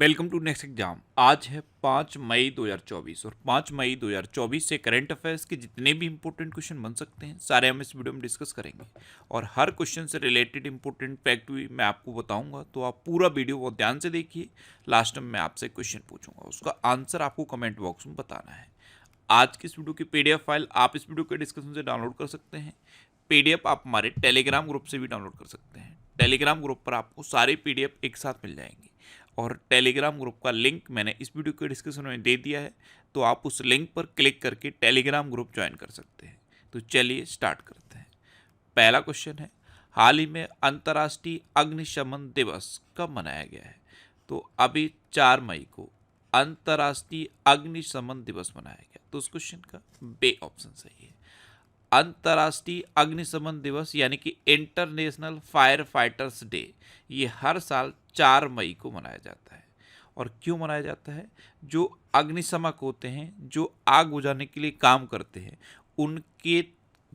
Welcome to next exam. आज है 5 मई 2024 और 5 मई 2024 से करंट अफेयर्स के जितने भी इंपॉर्टेंट क्वेश्चन बन सकते हैं सारे हम इस वीडियो में डिस्कस करेंगे और हर क्वेश्चन से रिलेटेड इंपॉर्टेंट फैक्ट भी मैं आपको बताऊंगा, तो आप पूरा वीडियो बहुत ध्यान से देखिए। लास्ट में मैं आपसे क्वेश्चन पूछूंगा, उसका आंसर आपको कमेंट बॉक्स में बताना है। आज की इस वीडियो की पीडीएफ फाइल आप इस वीडियो के डिस्क्रिप्शन से डाउनलोड कर सकते हैं। पीडीएफ आप हमारे टेलीग्राम ग्रुप से भी डाउनलोड कर सकते हैं। टेलीग्राम ग्रुप पर आपको सारे पीडीएफ एक साथ मिल जाएंगे और टेलीग्राम ग्रुप का लिंक मैंने इस वीडियो के डिस्क्रिप्शन में दे दिया है, तो आप उस लिंक पर क्लिक करके टेलीग्राम ग्रुप ज्वाइन कर सकते हैं। तो चलिए स्टार्ट करते हैं। पहला क्वेश्चन है, हाल ही में अंतर्राष्ट्रीय अग्निशमन दिवस कब मनाया गया है? तो अभी 4 मई को अंतर्राष्ट्रीय अग्निशमन दिवस मनाया गया। तो उस क्वेश्चन का बे ऑप्शन सही है। अंतर्राष्ट्रीय अग्निशमन दिवस यानी कि इंटरनेशनल फायर फाइटर्स डे, ये हर साल 4 मई को मनाया जाता है। और क्यों मनाया जाता है? जो अग्निशमक होते हैं, जो आग बुझाने के लिए काम करते हैं, उनके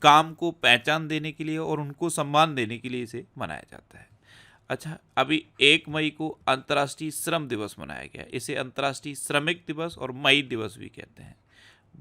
काम को पहचान देने के लिए और उनको सम्मान देने के लिए इसे मनाया जाता है। अच्छा, अभी 1 मई को अंतर्राष्ट्रीय श्रम दिवस मनाया गया। इसे अंतर्राष्ट्रीय श्रमिक दिवस और मई दिवस भी कहते हैं।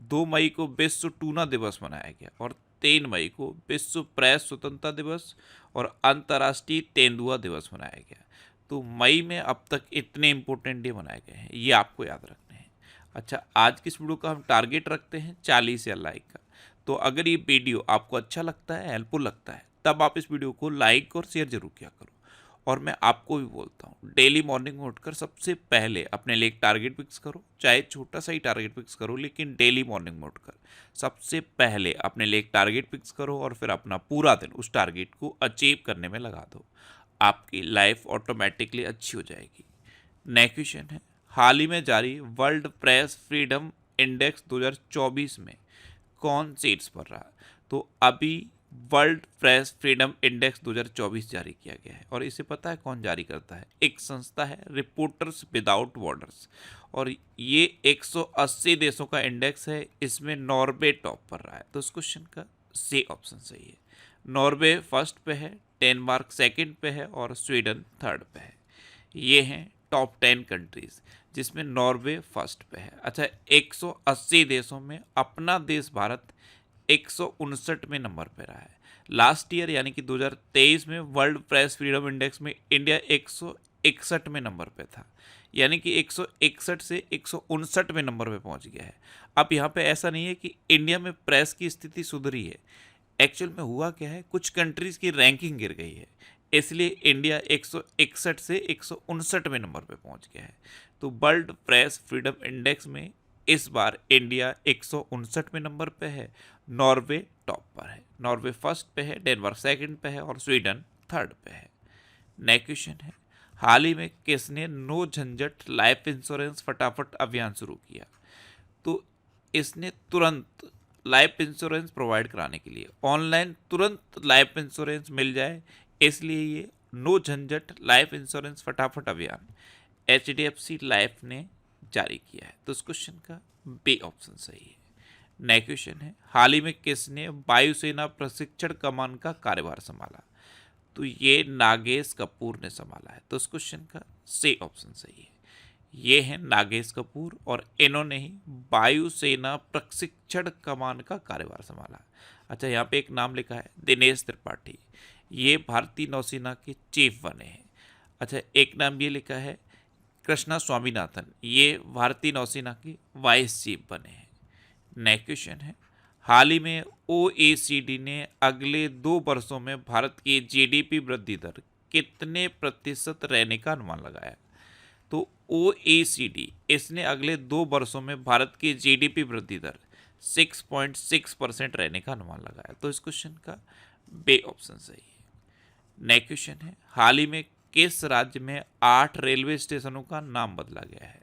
2 मई को विश्व टूना दिवस मनाया गया और 3 मई को विश्व प्रेस स्वतंत्रता दिवस और अंतर्राष्ट्रीय तेंदुआ दिवस मनाया गया। तो मई में अब तक इतने इंपॉर्टेंट डे मनाए गए हैं, ये आपको याद रखने हैं। अच्छा, आज की इस वीडियो का हम टारगेट रखते हैं 40 या लाइक का। तो अगर ये वीडियो आपको अच्छा लगता है, हेल्पफुल लगता है, तब आप इस वीडियो को लाइक और शेयर जरूर किया करो। और मैं आपको भी बोलता हूँ, डेली मॉर्निंग में उठकर सबसे पहले अपने लिए एक टारगेट फिक्स करो, चाहे छोटा सा ही टारगेट फिक्स करो, लेकिन डेली मॉर्निंग में उठकर सबसे पहले अपने लिए एक टारगेट फिक्स करो और फिर अपना पूरा दिन उस टारगेट को अचीव करने में लगा दो। आपकी लाइफ ऑटोमेटिकली अच्छी हो जाएगी। नेक्स्ट क्वेश्चन है, हाल ही में जारी वर्ल्ड प्रेस फ्रीडम इंडेक्स 2024 में कौन सीट्स पर रहा? तो अभी वर्ल्ड प्रेस फ्रीडम इंडेक्स 2024 जारी किया गया है और इसे पता है कौन जारी करता है? एक संस्था है, रिपोर्टर्स विदाउट बॉर्डर्स। और ये 180 देशों का इंडेक्स है। इसमें नॉर्वे टॉप पर रहा है। तो इस क्वेश्चन का सी ऑप्शन सही है। नॉर्वे फर्स्ट पे है, डेनमार्क सेकंड पे है और स्वीडन थर्ड पे है। ये हैं टॉप 10 कंट्रीज जिसमें नॉर्वे फर्स्ट पे है। अच्छा, 180 देशों में अपना देश भारत 159वें नंबर पे रहा है। लास्ट ईयर यानी कि 2023 में वर्ल्ड प्रेस फ्रीडम इंडेक्स में इंडिया 161वें नंबर पे था, यानी कि 161 से 159वें नंबर पे पहुंच गया है। अब यहाँ पे ऐसा नहीं है कि इंडिया में प्रेस की स्थिति सुधरी है। एक्चुअल में हुआ क्या है, कुछ कंट्रीज की रैंकिंग गिर गई है, इसलिए इंडिया 161 से 159वें नंबर पे पहुंच गया है। तो वर्ल्ड प्रेस फ्रीडम इंडेक्स में इस बार इंडिया 159वें नंबर पे है, नॉर्वे टॉप पर है। नॉर्वे फर्स्ट पे है, डेनमार्क सेकंड पे है और स्वीडन थर्ड पे है। नेक्स्ट क्वेश्चन है, हाल ही में किसने नो झंझट लाइफ इंश्योरेंस फटाफट अभियान शुरू किया? तो इसने तुरंत लाइफ इंश्योरेंस प्रोवाइड कराने के लिए, ऑनलाइन तुरंत लाइफ इंश्योरेंस मिल जाए, इसलिए ये नो झंझट लाइफ इंश्योरेंस फटाफट अभियान HDFC लाइफ ने जारी किया है। तो इस क्वेश्चन का बी ऑप्शन सही है। नेक्स्ट क्वेश्चन है, हाल ही में किसने वायुसेना प्रशिक्षण कमान का कार्यभार संभाला? तो ये नागेश कपूर ने संभाला है। तो इस क्वेश्चन का सी ऑप्शन सही है। ये हैं नागेश कपूर और इन्होंने ही वायुसेना प्रशिक्षण कमान का कार्यभार संभाला। अच्छा, यहाँ पे एक नाम लिखा है दिनेश त्रिपाठी, ये भारतीय नौसेना के चीफ बने हैं। अच्छा, एक नाम ये लिखा है कृष्णा स्वामीनाथन, ये भारतीय नौसेना के वाइस चीफ बने हैं। नेक्स्ट क्वेश्चन है, हाल ही में OECD ने अगले 2 वर्षों में भारत की GDP वृद्धि दर कितने प्रतिशत रहने का अनुमान लगाया? तो OECD इसने अगले 2 वर्षों में भारत की GDP वृद्धि दर 6.6% रहने का अनुमान लगाया। तो इस क्वेश्चन का बे ऑप्शन सही है। नेक्स्ट क्वेश्चन है, हाल ही में किस राज्य में 8 रेलवे स्टेशनों का नाम बदला गया है?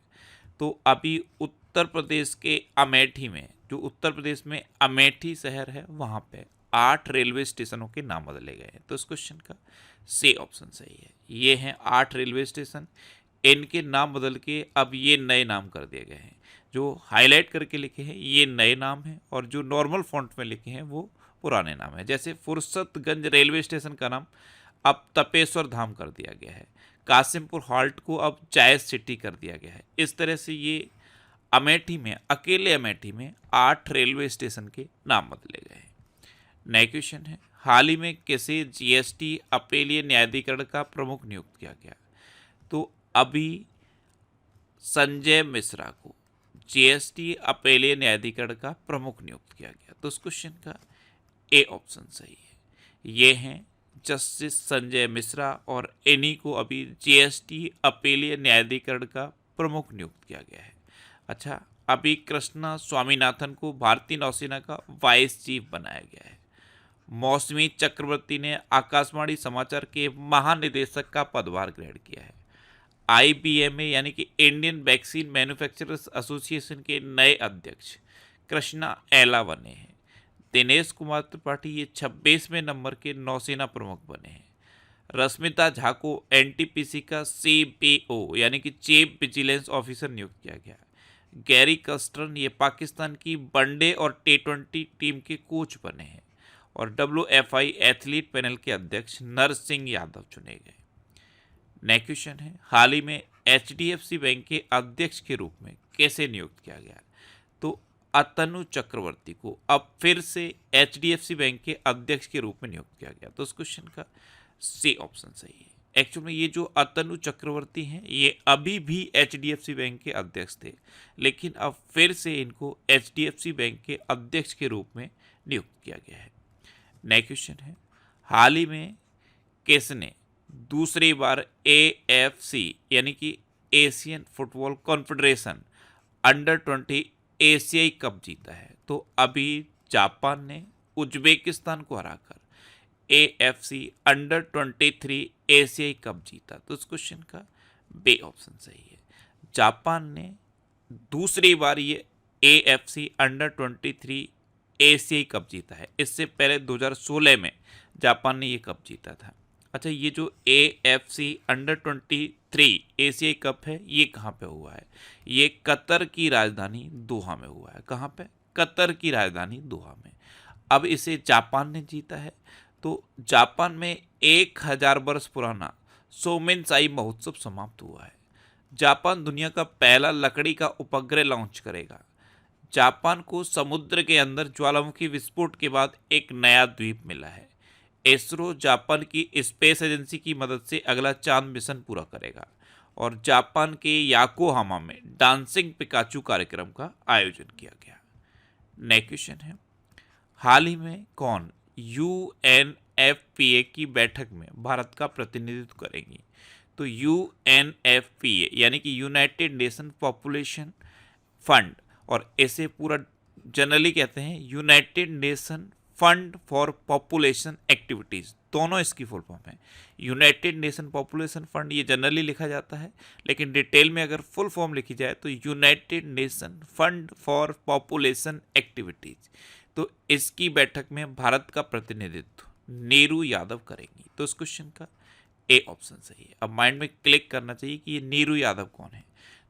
तो अभी उत्तर प्रदेश के अमेठी में, जो उत्तर प्रदेश में अमेठी शहर है, वहाँ पे 8 रेलवे स्टेशनों के नाम बदले गए हैं। तो इस क्वेश्चन का सी ऑप्शन सही है। ये हैं 8 रेलवे स्टेशन, इनके नाम बदल के अब ये नए नाम कर दिए गए हैं। जो हाईलाइट करके लिखे हैं ये नए नाम हैं और जो नॉर्मल फॉन्ट में लिखे हैं वो पुराने नाम है। जैसे फुर्सतगंज रेलवे स्टेशन का नाम अब तपेश्वर धाम कर दिया गया है, कासिमपुर हॉल्ट को अब जायज सिटी कर दिया गया है। इस तरह से ये अमेठी में, अकेले अमेठी में 8 रेलवे स्टेशन के नाम बदले गए हैं। नया क्वेश्चन है, हाल ही में किसे जीएसटी अपीलीय न्यायाधिकरण का प्रमुख नियुक्त किया गया? तो अभी संजय मिश्रा को जीएसटी अपीलीय न्यायाधिकरण का प्रमुख नियुक्त किया गया। तो इस क्वेश्चन का ए ऑप्शन सही है। ये हैं जस्टिस संजय मिश्रा और इन्हीं को अभी जीएसटी अपीलीय न्यायाधिकरण का प्रमुख नियुक्त किया गया है। अच्छा, अभी कृष्णा स्वामीनाथन को भारतीय नौसेना का वाइस चीफ बनाया गया है। मौसमी चक्रवर्ती ने आकाशवाणी समाचार के महानिदेशक का पदभार ग्रहण किया है। आईबीएमए यानी कि इंडियन वैक्सीन मैन्युफैक्चरर्स एसोसिएशन के नए अध्यक्ष कृष्णा एला बने हैं। दिनेश कुमार त्रिपाठी ये 26वें नंबर के नौसेना प्रमुख बने हैं। रश्मिता झा को एनटीपीसी का सीपीओ यानी कि चीफ विजिलेंस ऑफिसर नियुक्त किया गया। गैरी कस्टर्न ये पाकिस्तान की वनडे और टी20 टीम के कोच बने हैं। और WFI एथलीट पैनल के अध्यक्ष नरसिंह यादव चुने गए। नेक्स्ट क्वेश्चन है, हाल ही में HDFC बैंक के अध्यक्ष के रूप में कैसे नियुक्त किया गया? तो अतनु चक्रवर्ती को अब फिर से HDFC बैंक के अध्यक्ष के रूप में नियुक्त किया गया। तो इस क्वेश्चन का सी ऑप्शन सही है। एक्चुअल में ये जो अतनु चक्रवर्ती हैं ये अभी भी HDFC बैंक के अध्यक्ष थे, लेकिन अब फिर से इनको HDFC बैंक के अध्यक्ष के रूप में नियुक्त किया गया है। नेक्स्ट क्वेश्चन है, हाल ही में किसने दूसरी बार AFC यानी कि एशियन फुटबॉल कॉन्फेडरेशन अंडर-20 एशियाई कप जीता है? तो अभी जापान ने उज्बेकिस्तान को हराकर AFC अंडर-23 एशियाई कप जीता। तो इस क्वेश्चन का बी ऑप्शन सही है। जापान ने दूसरी बार ये AFC अंडर-23 एशियाई कप जीता है। इससे पहले 2016 में जापान ने ये कप जीता था। अच्छा, ये जो AFC अंडर-23 एशियाई कप है ये कहाँ पे हुआ है? ये कतर की राजधानी दोहा में हुआ है। कहाँ पे? कतर की राजधानी दोहा में। अब इसे जापान ने जीता है। तो जापान में 1000 वर्ष पुराना सोमेनसाई महोत्सव समाप्त हुआ है। जापान दुनिया का पहला लकड़ी का उपग्रह लॉन्च करेगा। जापान को समुद्र के अंदर ज्वालामुखी विस्फोट के बाद एक नया द्वीप मिला है। इसरो जापान की स्पेस एजेंसी की मदद से अगला चांद मिशन पूरा करेगा। और जापान के याकोहामा में डांसिंग पिकाचू कार्यक्रम का आयोजन किया गया। नेक्स्ट क्वेश्चन है, हाल ही में कौन UNFPA की बैठक में भारत का प्रतिनिधित्व करेंगी? तो UNFPA यानी कि यूनाइटेड नेशन पॉपुलेशन फंड, और इसे पूरा जनरली कहते हैं United nation fund for population activities, दोनों इसकी फुल फॉर्म है। यूनाइटेड नेशन पॉपुलेशन फंड ये जनरली लिखा जाता है, लेकिन डिटेल में अगर फुल फॉर्म लिखी जाए तो United nation fund for population activities. तो इसकी बैठक में भारत का प्रतिनिधित्व नीरू यादव करेंगी। तो इस क्वेश्चन का ए ऑप्शन सही है। अब माइंड में क्लिक करना चाहिए कि ये नीरू यादव कौन है?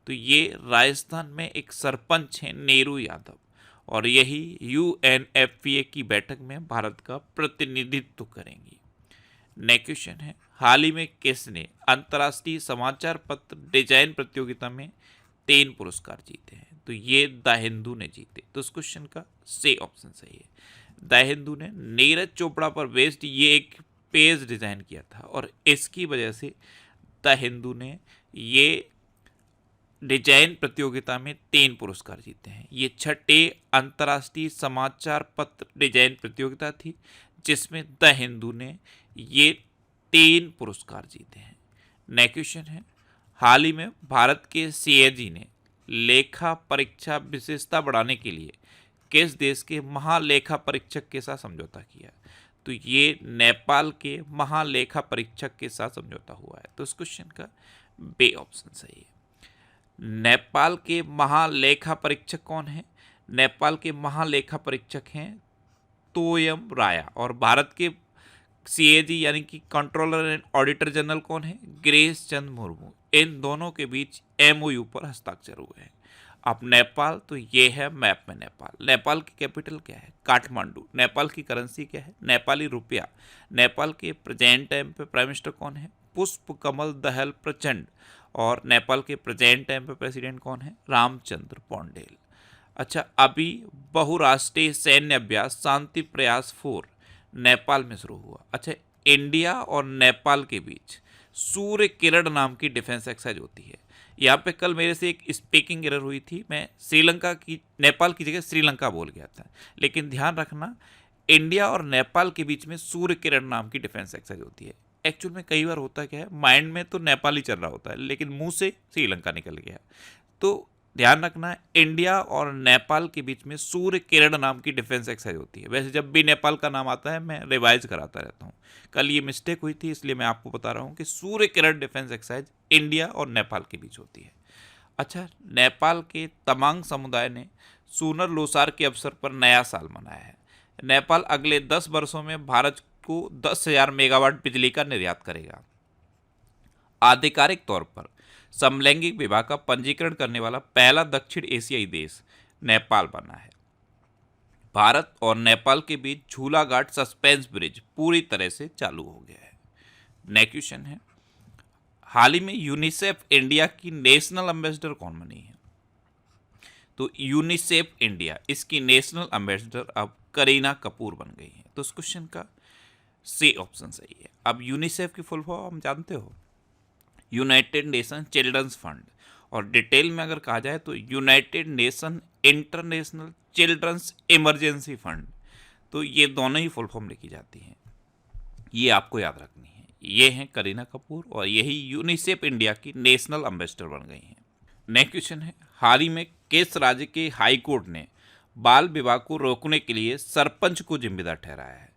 तो ये राजस्थान में एक सरपंच हैं नीरू यादव, और यही UNFPA की बैठक में भारत का प्रतिनिधित्व करेंगी। नेक्स्ट क्वेश्चन है, हाल ही में किसने अंतर्राष्ट्रीय समाचार पत्र डिजाइन प्रतियोगिता में 3 पुरस्कार जीते हैं? तो ये द हिंदू ने जीते। तो इस क्वेश्चन का सी ऑप्शन सही है। द हिंदू ने नीरज चोपड़ा पर बेस्ड ये एक पेज डिजाइन किया था, और इसकी वजह से द हिंदू ने ये डिजाइन प्रतियोगिता में 3 पुरस्कार जीते हैं। ये 6ठी अंतर्राष्ट्रीय समाचार पत्र डिजाइन प्रतियोगिता थी जिसमें द हिंदू ने ये 3 पुरस्कार जीते हैं। नेक्स्ट क्वेश्चन है, हाल ही में भारत के CAG ने लेखा परीक्षा विशेषता बढ़ाने के लिए किस देश के महालेखा परीक्षक के साथ समझौता किया? तो ये नेपाल के महालेखा परीक्षक के साथ समझौता हुआ है। तो इस क्वेश्चन का बी ऑप्शन सही है। नेपाल के महालेखा परीक्षक कौन है? नेपाल के महालेखा परीक्षक हैं तोयम राया, और भारत के CAG यानी कि कंट्रोलर एंड ऑडिटर जनरल कौन है? गिरीश चंद्र मुर्मू। इन दोनों के बीच MOU पर हस्ताक्षर हुए हैं। अब नेपाल, तो ये है मैप में नेपाल। नेपाल की कैपिटल क्या है? काठमांडू। नेपाल की करेंसी क्या है? नेपाली रुपया। नेपाल के प्रेजेंट टाइम पे प्राइम मिनिस्टर कौन है? पुष्प कमल दहल प्रचंड। और नेपाल के प्रेजेंट टाइम पे प्रेसिडेंट कौन है? रामचंद्र पौंडेल। अच्छा, अभी बहुराष्ट्रीय सैन्य अभ्यास शांति प्रयास 4 नेपाल में शुरू हुआ। अच्छा, इंडिया और नेपाल के बीच सूर्य किरण नाम की डिफेंस एक्सरसाइज होती है। यहाँ पे कल मेरे से एक स्पीकिंग एरर हुई थी, मैं श्रीलंका की, नेपाल की जगह श्रीलंका बोल गया था। लेकिन ध्यान रखना, इंडिया और नेपाल के बीच में सूर्य किरण नाम की डिफेंस एक्सरसाइज होती है। एक्चुअल में कई बार होता क्या है, माइंड में तो नेपाल ही चल रहा होता है लेकिन मुंह से श्रीलंका निकल गया। तो ध्यान रखना, इंडिया और नेपाल के बीच में सूर्य किरण नाम की डिफेंस एक्सरसाइज होती है। वैसे जब भी नेपाल का नाम आता है मैं रिवाइज कराता रहता हूँ, कल ये मिस्टेक हुई थी इसलिए मैं आपको बता रहा हूँ कि Surya Kiran defence exercise India और नेपाल के बीच होती है। अच्छा, नेपाल के तमांग समुदाय ने सूनर लोसार के अवसर पर नया साल मनाया है। नेपाल अगले 10 वर्षों में भारत को 10,000 मेगावाट बिजली का निर्यात करेगा। आधिकारिक तौर पर समलैंगिक विवाह का पंजीकरण करने वाला पहला दक्षिण एशियाई देश नेपाल बना है। भारत और नेपाल के बीच झूला घाट सस्पेंस ब्रिज पूरी तरह से चालू हो गया है। नेक्स्ट क्वेश्चन है, हाल ही में यूनिसेफ इंडिया की नेशनल एम्बेसडर कौन बनी है? तो यूनिसेफ इंडिया, इसकी नेशनल एम्बेसडर अब करीना कपूर बन गई है। तो इस क्वेश्चन का सी ऑप्शन सही है। अब यूनिसेफ की फुल फॉर्म हम जानते हो, यूनाइटेड नेशन चिल्ड्रंस फंड, और डिटेल में अगर कहा जाए तो United Nation International Children's Emergency Fund. तो ये दोनों ही फुल फॉर्म लिखी जाती हैं, ये आपको याद रखनी है। ये हैं करीना कपूर और यही यूनिसेफ इंडिया की नेशनल एम्बेसडर बन गई हैं। नेक्स्ट क्वेश्चन है, हाल ही में किस राज्य के हाई कोर्ट ने बाल विवाह को रोकने के लिए सरपंच को जिम्मेदार ठहराया है?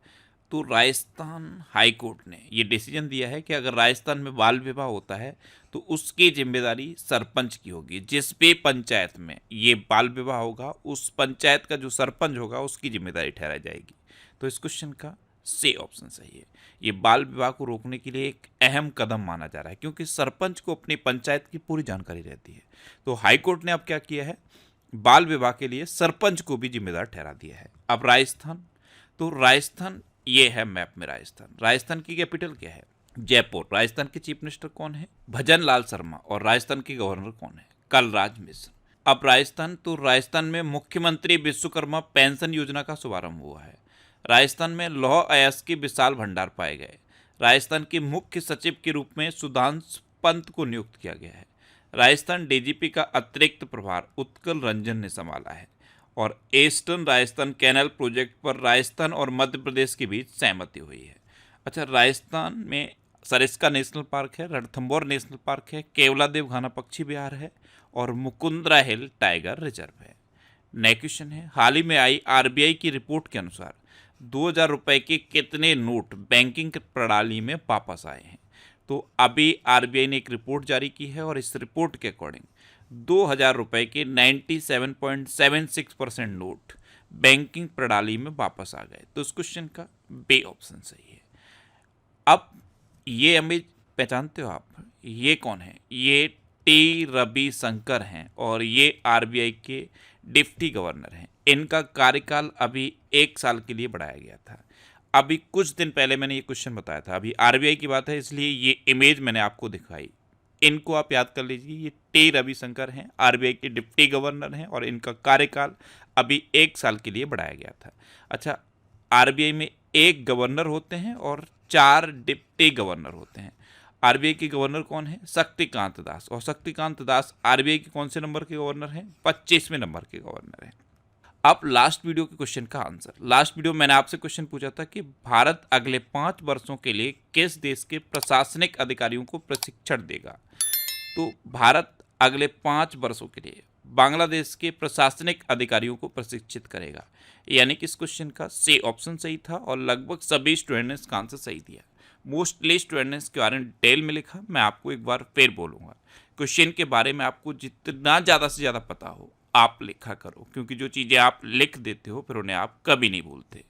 तो राजस्थान हाई कोर्ट ने ये डिसीजन दिया है कि अगर राजस्थान में बाल विवाह होता है तो उसकी जिम्मेदारी सरपंच की होगी। जिस भी पंचायत में ये बाल विवाह होगा उस पंचायत का जो सरपंच होगा उसकी जिम्मेदारी ठहराई जाएगी। तो इस क्वेश्चन का सी ऑप्शन सही है। ये बाल विवाह को रोकने के लिए एक अहम कदम माना जा रहा है क्योंकि सरपंच को अपनी पंचायत की पूरी जानकारी रहती है। तो हाई कोर्ट ने अब क्या किया है, बाल विवाह के लिए सरपंच को भी जिम्मेदार ठहरा दिया है। अब राजस्थान, तो राजस्थान ये है मैप में राजस्थान। राजस्थान की कैपिटल क्या है? जयपुर। राजस्थान के चीफ मिनिस्टर कौन है? भजन लाल शर्मा। और राजस्थान के गवर्नर कौन है? कलराज मिश्र। अब राजस्थान, तो राजस्थान में मुख्यमंत्री विश्वकर्मा पेंशन योजना का शुभारंभ हुआ है। राजस्थान में लौह अयस्क के विशाल भंडार पाए गए। राजस्थान के मुख्य सचिव के रूप में सुधांशु पंत को नियुक्त किया गया है। राजस्थान डीजीपी का अतिरिक्त प्रभार उत्कल रंजन ने संभाला है। और ईस्टर्न राजस्थान कैनाल प्रोजेक्ट पर राजस्थान और मध्य प्रदेश के बीच सहमति हुई है। अच्छा, राजस्थान में सरिस्का नेशनल पार्क है, रणथंभौर नेशनल पार्क है, केवलादेव घाना पक्षी विहार है और मुकुंदरा हिल टाइगर रिजर्व है। नेक्स्ट क्वेश्चन है, हाल ही में आई आरबीआई की रिपोर्ट के अनुसार 2000 रुपए के कितने नोट बैंकिंग प्रणाली में वापस आए हैं? तो अभी आरबीआई ने एक रिपोर्ट जारी की है और इस रिपोर्ट के अकॉर्डिंग 2000 रुपए के 97.76% नोट बैंकिंग प्रणाली में वापस आ गए। तो इस क्वेश्चन का बी ऑप्शन सही है। अब ये हमें पहचानते हो आप, ये कौन है? ये टी रविशंकर हैं और ये आरबीआई के डिप्टी गवर्नर हैं। इनका कार्यकाल अभी 1 साल के लिए बढ़ाया गया था। अभी कुछ दिन पहले मैंने ये क्वेश्चन बताया था, अभी आरबीआई की बात है इसलिए ये इमेज मैंने आपको दिखाई। इनको आप याद कर लीजिए, ये टी रविशंकर हैं, आरबीआई के डिप्टी गवर्नर हैं और इनका कार्यकाल अभी 1 साल के लिए बढ़ाया गया था। अच्छा, आरबीआई में 1 गवर्नर होते हैं और 4 डिप्टी गवर्नर होते हैं। आरबीआई के गवर्नर कौन है? शक्तिकांत दास। और शक्तिकांत दास आरबीआई के कौन से नंबर के गवर्नर हैं? 25वें नंबर के गवर्नर हैं। अब लास्ट वीडियो के क्वेश्चन का आंसर। लास्ट वीडियो मैंने आपसे क्वेश्चन पूछा था कि भारत अगले 5 वर्षों के लिए किस देश के प्रशासनिक अधिकारियों को प्रशिक्षण देगा? तो भारत अगले 5 वर्षों के लिए बांग्लादेश के प्रशासनिक अधिकारियों को प्रशिक्षित करेगा। यानी कि इस क्वेश्चन का सी ऑप्शन सही था और लगभग सभी स्टूडेंट ने इसका आंसर सही दिया। मोस्टली स्टूडेंट ने इसके बारे में डिटेल में लिखा। मैं आपको एक बार फिर बोलूँगा, क्वेश्चन के बारे में आपको जितना ज़्यादा से ज़्यादा पता हो आप लिखा करो, क्योंकि जो चीज़ें आप लिख देते हो फिर उन्हें आप कभी नहीं भूलते।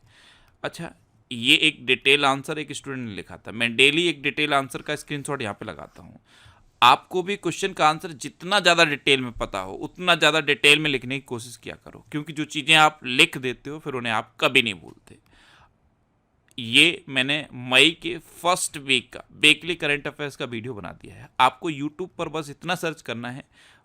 अच्छा, ये एक डिटेल आंसर एक स्टूडेंट ने लिखा था। मैं डेली एक डिटेल आंसर का स्क्रीनशॉट यहाँ पे लगाता हूँ। आपको भी क्वेश्चन का आंसर जितना ज़्यादा डिटेल में पता हो उतना ज़्यादा डिटेल में लिखने की कोशिश किया करो, क्योंकि जो चीज़ें आप लिख देते हो फिर उन्हें आप कभी नहीं भूलते। ये मैंने मई के फर्स्ट वीक का वीकली करंट अफेयर्स का वीडियो बना दिया है। आपको यूट्यूब पर बस इतना सर्च करना है,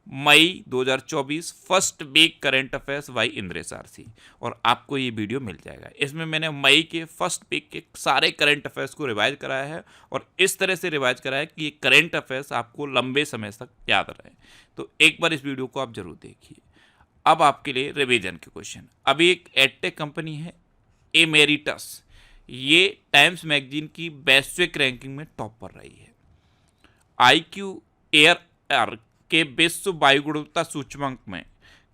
May 2024 first week current affairs by Indresh RC, और आपको ये वीडियो मिल जाएगा। इसमें मैंने मई के फर्स्ट वीक के सारे करंट अफेयर्स को रिवाइज कराया है, और इस तरह से रिवाइज कराया है कि ये करंट अफेयर्स आपको लंबे समय तक याद रहे। तो एक बार इस वीडियो को आप जरूर देखिए। अब आपके लिए रिवीजन के क्वेश्चन। अभी एक एडटेक कंपनी है एमेरिटस, ये टाइम्स मैगजीन की वैश्विक रैंकिंग में टॉप पर रही है। IQ एयर के विश्व वायु गुणवत्ता सूचकांक में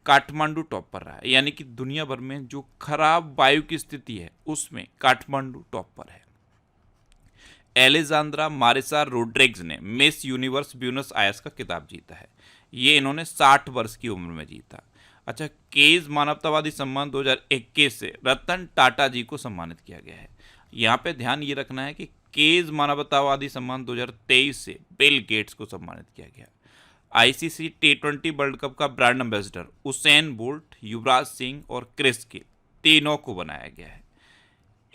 काठमांडू टॉप पर रहा है, यानी कि दुनिया भर में जो खराब वायु की स्थिति है उसमें काठमांडू टॉप पर है। एलेजांद्रा मारिसा रोड्रिग्स ने मिस यूनिवर्स ब्यूनस आयर्स का खिताब जीता है। ये इन्होंने 60 वर्ष की उम्र में जीता। अच्छा, केज मानवतावादी सम्मान 2021 से रतन टाटा जी को सम्मानित किया गया है। यहाँ पे ध्यान ये रखना है कि केज मानवतावादी सम्मान 2023 से बिल गेट्स को सम्मानित किया गया। ICC T20 वर्ल्ड कप का brand ambassador Usain bolt, Yuvraj Singh और क्रिस गेल तीनों को बनाया गया है।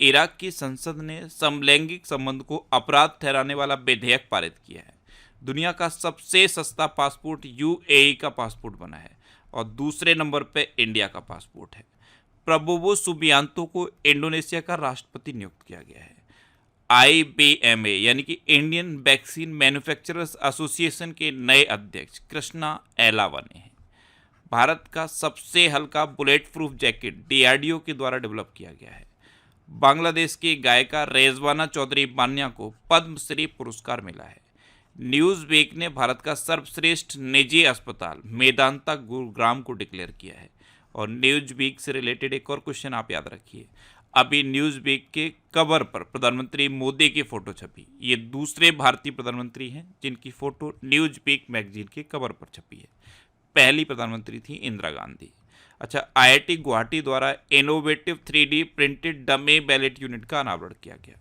इराक की संसद ने समलैंगिक संबंध को अपराध ठहराने वाला विधेयक पारित किया है। दुनिया का सबसे सस्ता पासपोर्ट UAE का पासपोर्ट बना है, और दूसरे नंबर पे इंडिया का पासपोर्ट है। प्रबोवो सुबियांतो को इंडोनेशिया का राष्ट्रपति नियुक्त किया गया है। IBMA यानी कि इंडियन वैक्सीन मैन्युफैक्चरर्स एसोसिएशन के नए अध्यक्ष कृष्णा एलावा ने हैं। भारत का सबसे हल्का बुलेट प्रूफ जैकेट DRDO के द्वारा डेवलप किया गया है। बांग्लादेश की गायिका रेजवाना चौधरी बान्या को पद्मश्री पुरस्कार मिला है। न्यूज़ वीक ने भारत का सर्वश्रेष्ठ निजी अस्पताल मेदांता गुरुग्राम को डिक्लेयर किया है। और न्यूज़ वीक से रिलेटेड एक और क्वेश्चन आप याद रखिए। अभी न्यूज़ वीक के कवर पर प्रधानमंत्री मोदी की फोटो छपी। ये दूसरे भारतीय प्रधानमंत्री हैं जिनकी फोटो न्यूज़ वीक मैगजीन के कवर पर छपी है। पहली प्रधानमंत्री थी इंदिरा गांधी। अच्छा, IIT गुवाहाटी द्वारा innovative 3D printed dummy ballot unit का अनावरण किया गया।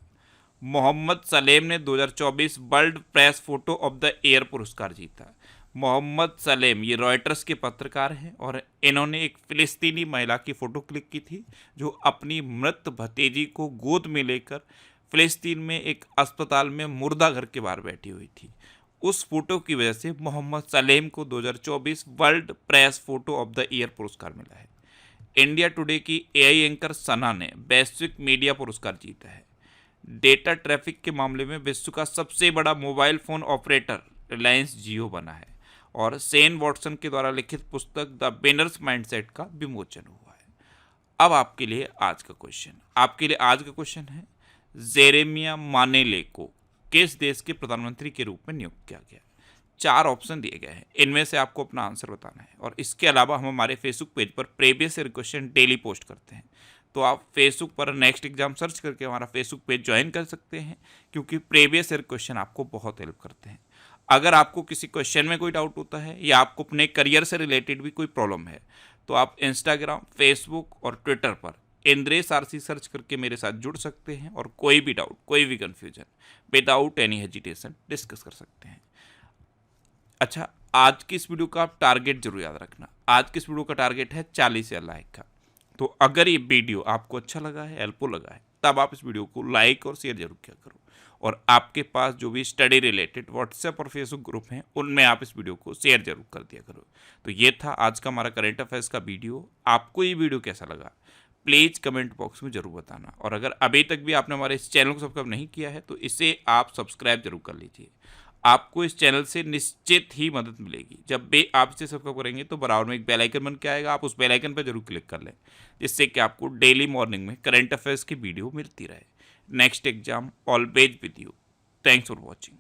मोहम्मद सलेम ने 2024 world press photo of the year पुरस्कार जीता। मोहम्मद सलेम ये रॉयटर्स के पत्रकार हैं, और इन्होंने एक फिलिस्तीनी महिला की फ़ोटो क्लिक की थी जो अपनी मृत भतीजी को गोद में लेकर फिलिस्तीन में एक अस्पताल में मुर्दा घर के बाहर बैठी हुई थी। उस फोटो की वजह से मोहम्मद सलेम को 2024 world press photo of the year पुरस्कार मिला है। इंडिया टुडे की AI एंकर सना ने वैश्विक मीडिया पुरस्कार जीता है। डेटा ट्रैफिक के मामले में विश्व का सबसे बड़ा मोबाइल फ़ोन ऑपरेटर रिलायंस जियो बना है। और सेन वॉटसन के द्वारा लिखित पुस्तक द विनर्स माइंडसेट का विमोचन हुआ है। अब आपके लिए आज का क्वेश्चन है, जेरेमिया मानेले को किस देश के प्रधानमंत्री के रूप में नियुक्त किया गया? 4 ऑप्शन दिए गए हैं, इनमें से आपको अपना आंसर बताना है। और इसके अलावा हम हमारे फेसबुक पेज पर previous year question daily post करते हैं, तो आप फेसबुक पर नेक्स्ट एग्जाम सर्च करके हमारा फेसबुक पेज ज्वाइन कर सकते हैं, क्योंकि प्रीवियस ईयर क्वेश्चन आपको बहुत हेल्प करते हैं। अगर आपको किसी क्वेश्चन में कोई डाउट होता है या आपको अपने करियर से रिलेटेड भी कोई प्रॉब्लम है, तो आप इंस्टाग्राम, फेसबुक और ट्विटर पर इंद्रेश आरसी सर्च करके मेरे साथ जुड़ सकते हैं, और कोई भी डाउट, कोई भी confusion without any hesitation discuss कर सकते हैं। अच्छा, आज की इस वीडियो का आप टारगेट जरूर याद रखना। आज की इस वीडियो का टारगेट है 40,000 लाइक का। तो अगर ये वीडियो आपको अच्छा लगा है, हेल्पफुल लगा है, तब आप इस वीडियो को लाइक और शेयर जरूर किया करो। और आपके पास जो भी स्टडी रिलेटेड व्हाट्सएप और फेसबुक ग्रुप हैं, उनमें आप इस वीडियो को शेयर जरूर कर दिया करो। तो ये था आज का हमारा करंट अफेयर्स का वीडियो। आपको ये वीडियो कैसा लगा प्लीज़ कमेंट बॉक्स में जरूर बताना। और अगर अभी तक भी आपने हमारे इस चैनल को सब्सक्राइब नहीं किया है, तो इसे आप सब्सक्राइब जरूर कर लीजिए। आपको इस चैनल से निश्चित ही मदद मिलेगी। जब भी आप इसे सब्सक्राइब करेंगे तो बराबर में एक बेल आइकन बन के आएगा, आप उस बेल आइकन पर जरूर क्लिक कर लें, जिससे कि आपको डेली मॉर्निंग में करंट अफेयर्स की वीडियो मिलती रहे। Next exam always with you. Thanks for watching.